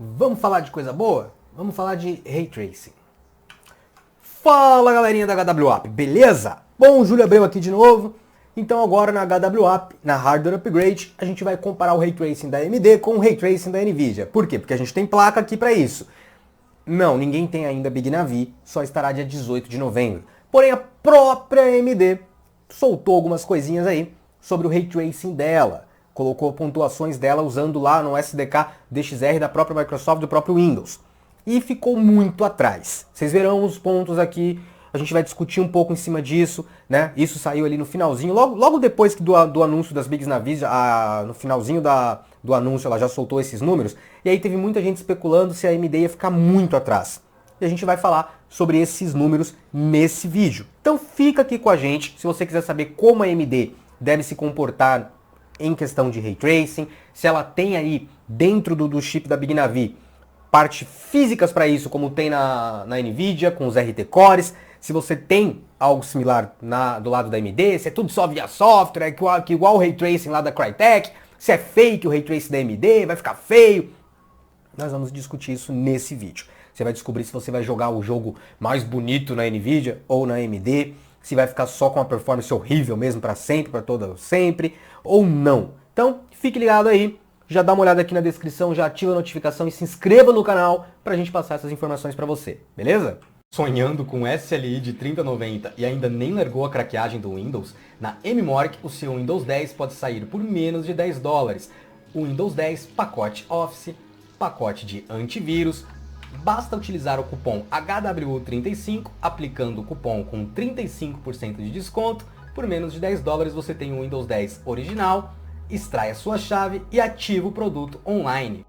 Vamos falar de coisa boa? Vamos falar de Ray Tracing. Fala galerinha da HWAP, beleza? Bom, Júlio Abreu aqui de novo. Então agora na HWAP, na Hardware Upgrade, a gente vai comparar o Ray Tracing da AMD com o Ray Tracing da NVIDIA. Por quê? Porque a gente tem placa aqui para isso. Não, ninguém tem ainda Big Navi, só estará dia 18 de novembro. Porém a própria AMD soltou algumas coisinhas aí sobre o Ray Tracing dela. Colocou pontuações dela usando lá no SDK DXR da própria Microsoft, do próprio Windows. E ficou muito atrás. Vocês verão os pontos aqui, a gente vai discutir um pouco em cima disso, né? Isso saiu ali no finalzinho, logo depois do anúncio das Big Navis, no finalzinho do anúncio ela já soltou esses números. E aí teve muita gente especulando se a AMD ia ficar muito atrás. E a gente vai falar sobre esses números nesse vídeo. Então fica aqui com a gente, se você quiser saber como a AMD deve se comportar em questão de Ray Tracing, se ela tem aí dentro do chip da Big Navi parte físicas para isso, como tem na NVIDIA, com os RT Cores, se você tem algo similar do lado da AMD, se é tudo só via software, é igual o Ray Tracing lá da Crytek, se é fake o Ray Tracing da AMD, vai ficar feio. Nós vamos discutir isso nesse vídeo. Você vai descobrir se você vai jogar o jogo mais bonito na NVIDIA ou na AMD, se vai ficar só com a performance horrível mesmo para sempre, para toda sempre, ou não. Então, fique ligado aí, já dá uma olhada aqui na descrição, já ativa a notificação e se inscreva no canal pra gente passar essas informações para você, beleza? Sonhando com SLI de 3090 e ainda nem largou a craqueagem do Windows? Na MMORC, o seu Windows 10 pode sair por menos de $10. O Windows 10, pacote Office, pacote de antivírus. Basta utilizar o cupom HWU35, aplicando o cupom com 35% de desconto. Por menos de $10 você tem o Windows 10 original, extrai a sua chave e ativa o produto online.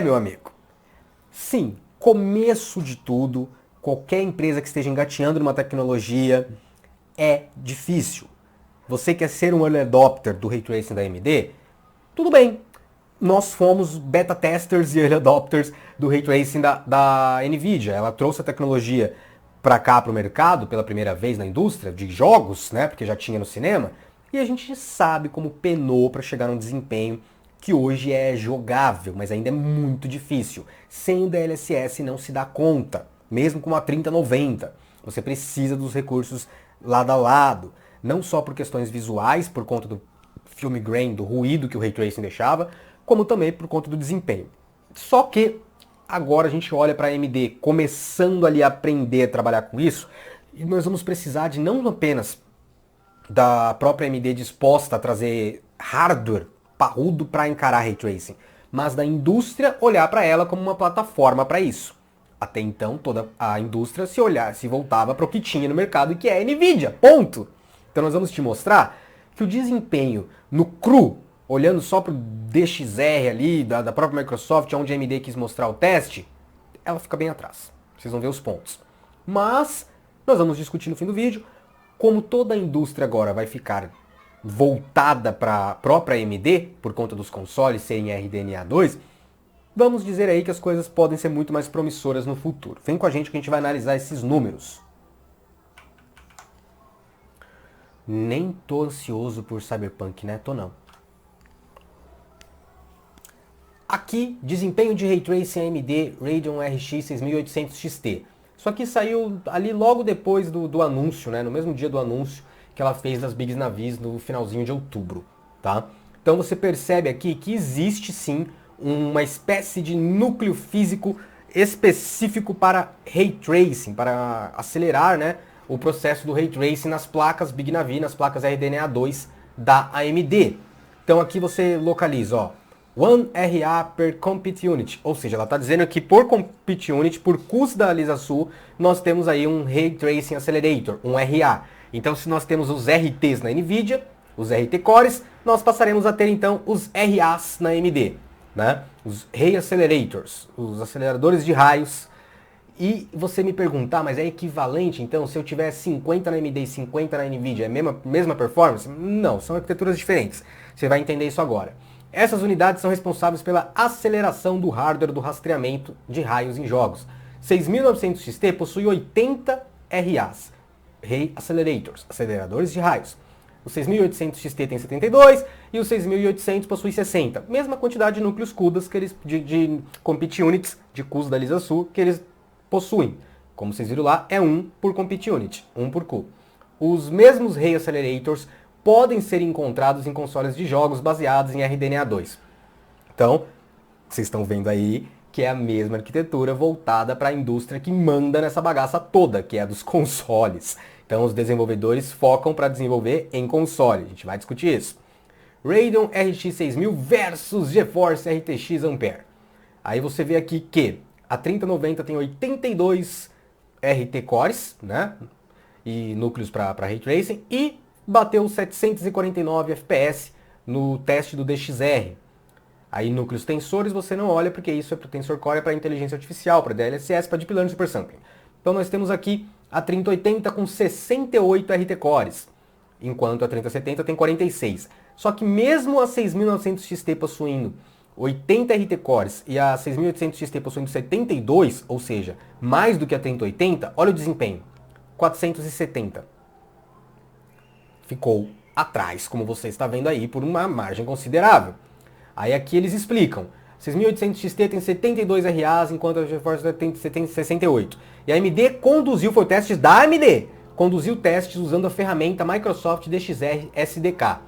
Meu amigo. Sim, começo de tudo, qualquer empresa que esteja engateando numa tecnologia é difícil. Você quer ser um early adopter do Ray Tracing da AMD? Tudo bem. Nós fomos beta testers e early adopters do Ray Tracing da NVIDIA. Ela trouxe a tecnologia para cá, para o mercado, pela primeira vez na indústria de jogos, né, porque já tinha no cinema, e a gente sabe como penou para chegar num desempenho que hoje é jogável, mas ainda é muito difícil. Sem o DLSS não se dá conta, mesmo com uma 3090. Você precisa dos recursos lado a lado, não só por questões visuais, por conta do film grain, do ruído que o Ray Tracing deixava, como também por conta do desempenho. Só que agora a gente olha para a AMD começando ali a aprender a trabalhar com isso, e nós vamos precisar de não apenas da própria AMD disposta a trazer hardware parrudo para encarar Ray Tracing, mas da indústria olhar para ela como uma plataforma para isso. Até então toda a indústria se voltava para o que tinha no mercado, que é a NVIDIA, ponto! Então nós vamos te mostrar que o desempenho no cru, olhando só para o DXR ali, da própria Microsoft, onde a AMD quis mostrar o teste, ela fica bem atrás. Vocês vão ver os pontos. Mas nós vamos discutir no fim do vídeo como toda a indústria agora vai ficar voltada para a própria AMD, por conta dos consoles serem RDNA 2, vamos dizer aí que as coisas podem ser muito mais promissoras no futuro. Vem com a gente que a gente vai analisar esses números. Nem tô ansioso por Cyberpunk, né? Tô não. Aqui, desempenho de Ray Tracing AMD Radeon RX 6800 XT. Isso aqui saiu ali logo depois do anúncio, né? No mesmo dia do anúncio que ela fez das Big Navis no finalzinho de outubro, tá? Então você percebe aqui que existe sim uma espécie de núcleo físico específico para Ray Tracing, para acelerar, né, o processo do Ray Tracing nas placas Big Navi, nas placas RDNA 2 da AMD. Então aqui você localiza, ó, 1 RA per Compute Unit, ou seja, ela está dizendo que por Compute Unit, por custo da Lisasul, nós temos aí um Ray Tracing Accelerator, um RA. Então se nós temos os RTs na NVIDIA, os RT Cores, nós passaremos a ter então os RAs na AMD, né? Os Ray Accelerators, os aceleradores de raios. E você me perguntar, mas é equivalente então se eu tiver 50 na AMD e 50 na NVIDIA, é a mesma performance? Não, são arquiteturas diferentes. Você vai entender isso agora. Essas unidades são responsáveis pela aceleração do hardware do rastreamento de raios em jogos. 6900 XT possui 80 RAs, Ray Accelerators, aceleradores de raios. O 6800 XT tem 72 e o 6800 possui 60. Mesma quantidade de núcleos CUDAs que eles, de Compute Units, de CUs da Lisasu, que eles possuem. Como vocês viram lá, é 1 por Compute Unit, 1 por CU. Os mesmos Ray Accelerators podem ser encontrados em consoles de jogos baseados em RDNA2. Então, vocês estão vendo aí que é a mesma arquitetura voltada para a indústria que manda nessa bagaça toda, que é a dos consoles. Então os desenvolvedores focam para desenvolver em console. A gente vai discutir isso. Radeon RX 6000 versus GeForce RTX Ampere. Aí você vê aqui que a 3090 tem 82 RT Cores, né? E núcleos para Ray Tracing, e bateu 749 FPS no teste do DXR. Aí núcleos tensores você não olha porque isso é para Tensor Core, é para inteligência artificial, para DLSS, para Deep Learning Super Sampling. Então nós temos aqui a 3080 com 68 RT Cores, enquanto a 3070 tem 46. Só que mesmo a 6900 XT possuindo 80 RT Cores e a 6800 XT possuindo 72, ou seja, mais do que a 3080, olha o desempenho, 470. Ficou atrás, como você está vendo aí, por uma margem considerável. Aí aqui eles explicam. 6800 XT tem 72 RAs, enquanto a GeForce tem 68. E a AMD conduziu, foi o teste da AMD, conduziu testes usando a ferramenta Microsoft DXR SDK.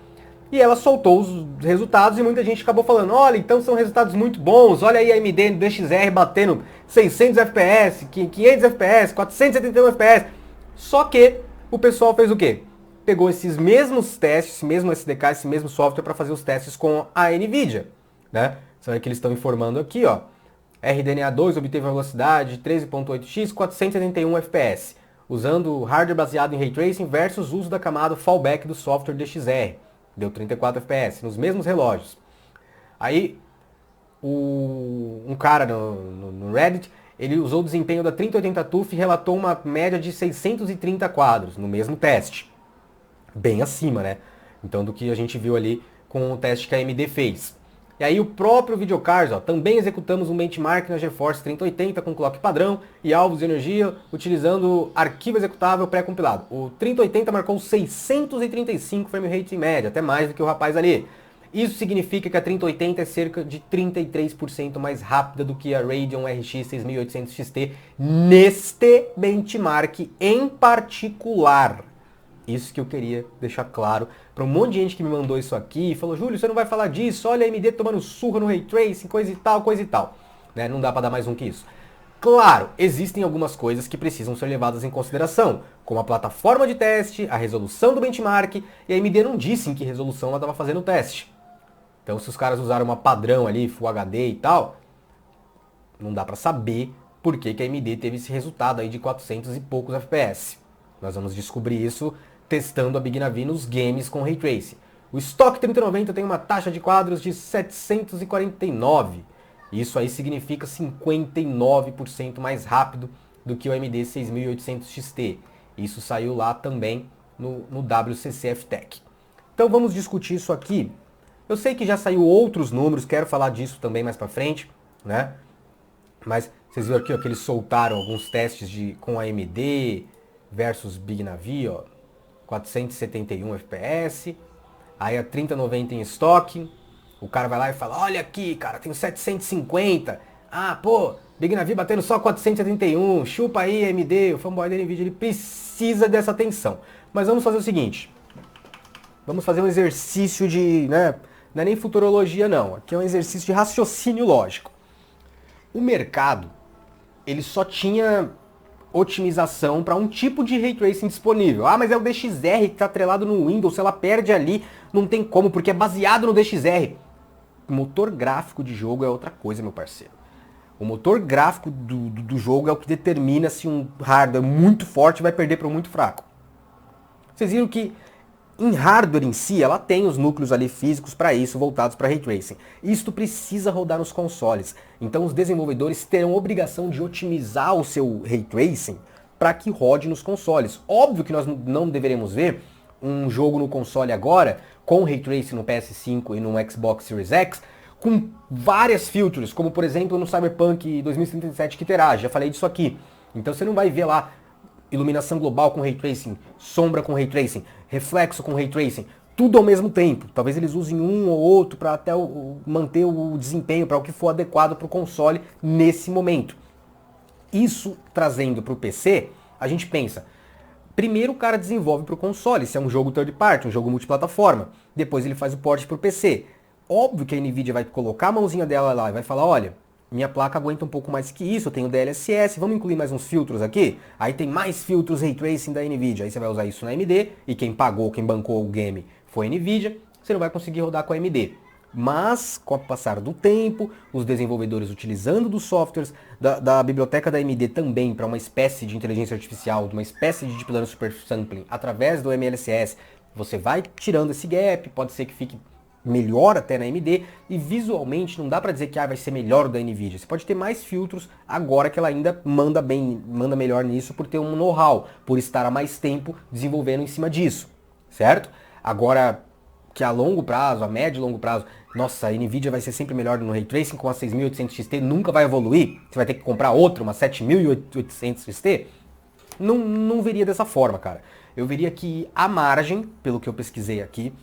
E ela soltou os resultados e muita gente acabou falando, olha, então são resultados muito bons, olha aí a AMD no DXR batendo 600 FPS, 500 FPS, 471 FPS. Só que o pessoal fez o quê? Pegou esses mesmos testes, esse mesmo SDK, esse mesmo software para fazer os testes com a NVIDIA, né? Sabe que eles estão informando aqui, ó. RDNA2 obteve uma velocidade de 13.8x, 471 FPS, usando hardware baseado em Ray Tracing versus uso da camada fallback do software DXR. Deu 34 FPS, nos mesmos relógios. Aí, um cara no Reddit, ele usou o desempenho da 3080 TUF e relatou uma média de 630 quadros no mesmo teste. Bem acima, né? Então, do que a gente viu ali com o teste que a AMD fez. E aí o próprio Videocars, ó, também executamos um benchmark na GeForce 3080 com clock padrão e alvos de energia utilizando arquivo executável pré-compilado. O 3080 marcou 635 frame rate em média, até mais do que o rapaz ali. Isso significa que a 3080 é cerca de 33% mais rápida do que a Radeon RX 6800 XT neste benchmark em particular. Isso que eu queria deixar claro para um monte de gente que me mandou isso aqui e falou, Júlio, você não vai falar disso, olha a AMD tomando surra no Ray Tracing, coisa e tal, coisa e tal. Né? Não dá para dar mais um que isso. Claro, existem algumas coisas que precisam ser levadas em consideração, como a plataforma de teste, a resolução do benchmark, e a AMD não disse em que resolução ela estava fazendo o teste. Então se os caras usaram uma padrão ali, Full HD e tal, não dá para saber por que a AMD teve esse resultado aí de 400 e poucos FPS. Nós vamos descobrir isso testando a Big Navi nos games com Ray Tracing. O Stock 3090 tem uma taxa de quadros de 749. Isso aí significa 59% mais rápido do que o AMD 6800 XT. Isso saiu lá também no WCCF Tech. Então vamos discutir isso aqui. Eu sei que já saiu outros números, quero falar disso também mais pra frente, né? Mas vocês viram aqui ó, que eles soltaram alguns testes com a AMD versus Big Navi, ó. 471 FPS, aí a 3090 em estoque, o cara vai lá e fala, olha aqui, cara, tenho 750, ah, pô, Big Navi batendo só 471, chupa aí, AMD, o fanboy da NVIDIA, ele precisa dessa atenção. Mas vamos fazer o seguinte, vamos fazer um exercício de, né, não é nem futurologia não, aqui é um exercício de raciocínio lógico. O mercado, ele só tinha otimização para um tipo de Ray Tracing disponível. Ah, mas é o DXR que está atrelado no Windows, se ela perde ali, não tem como, porque é baseado no DXR. O motor gráfico de jogo é outra coisa, meu parceiro. O motor gráfico do jogo é o que determina se um hardware muito forte vai perder para um muito fraco. Vocês viram que em hardware em si, ela tem os núcleos ali físicos para isso, voltados para Ray Tracing. Isto precisa rodar nos consoles. Então os desenvolvedores terão obrigação de otimizar o seu Ray Tracing para que rode nos consoles. Óbvio que nós não deveremos ver um jogo no console agora, com Ray Tracing no PS5 e no Xbox Series X, com várias filtros, como por exemplo no Cyberpunk 2077 que terá, já falei disso aqui. Então você não vai ver lá iluminação global com Ray Tracing, sombra com Ray Tracing, reflexo com Ray Tracing, tudo ao mesmo tempo. Talvez eles usem um ou outro para até manter o desempenho, para o que for adequado para o console nesse momento. Isso trazendo para o PC, a gente pensa, primeiro o cara desenvolve para o console, se é um jogo third party, um jogo multiplataforma. Depois ele faz o port para o PC. Óbvio que a Nvidia vai colocar a mãozinha dela lá e vai falar, olha, minha placa aguenta um pouco mais que isso, eu tenho DLSS, vamos incluir mais uns filtros aqui? Aí tem mais filtros Ray Tracing da Nvidia, aí você vai usar isso na AMD, e quem pagou, quem bancou o game foi a Nvidia, você não vai conseguir rodar com a AMD. Mas, com o passar do tempo, os desenvolvedores utilizando dos softwares da biblioteca da AMD também para uma espécie de inteligência artificial, uma espécie de Deep Learning Super Sampling, através do MLSS, você vai tirando esse gap, pode ser que fique melhor até na AMD, e visualmente não dá para dizer que vai ser melhor da Nvidia. Você pode ter mais filtros agora que ela ainda manda melhor nisso por ter um know-how, por estar há mais tempo desenvolvendo em cima disso, certo? Agora, que a longo prazo, a médio e longo prazo, nossa, a Nvidia vai ser sempre melhor no Ray Tracing com a 6800 XT, nunca vai evoluir, você vai ter que comprar outra, uma 7800 XT, não veria dessa forma, cara. Eu veria que a margem, pelo que eu pesquisei aqui,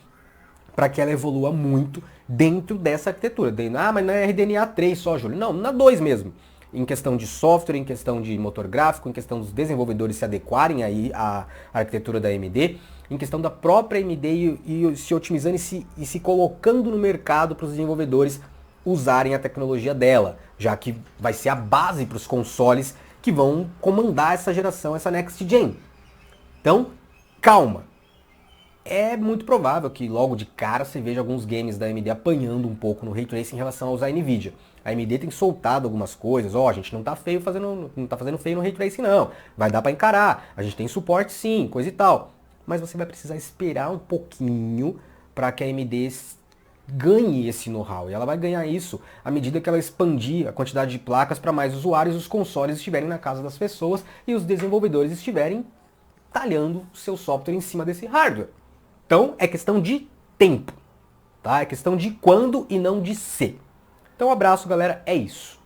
para que ela evolua muito dentro dessa arquitetura. Ah, mas não é RDNA 3 só, Júlio. Não, na 2 mesmo. Em questão de software, em questão de motor gráfico, em questão dos desenvolvedores se adequarem aí à arquitetura da AMD, em questão da própria AMD e se otimizando e se colocando no mercado para os desenvolvedores usarem a tecnologia dela, já que vai ser a base para os consoles que vão comandar essa geração, essa Next Gen. Então, calma. É muito provável que logo de cara você veja alguns games da AMD apanhando um pouco no Ray Tracing em relação aos da Nvidia. A AMD tem soltado algumas coisas, a gente não tá fazendo feio no Ray Tracing não, vai dar para encarar, a gente tem suporte sim, coisa e tal. Mas você vai precisar esperar um pouquinho para que a AMD ganhe esse know-how. E ela vai ganhar isso à medida que ela expandir a quantidade de placas para mais usuários, os consoles estiverem na casa das pessoas e os desenvolvedores estiverem talhando seu software em cima desse hardware. Então, é questão de tempo, tá? É questão de quando e não de se. Então, um abraço, galera. É isso.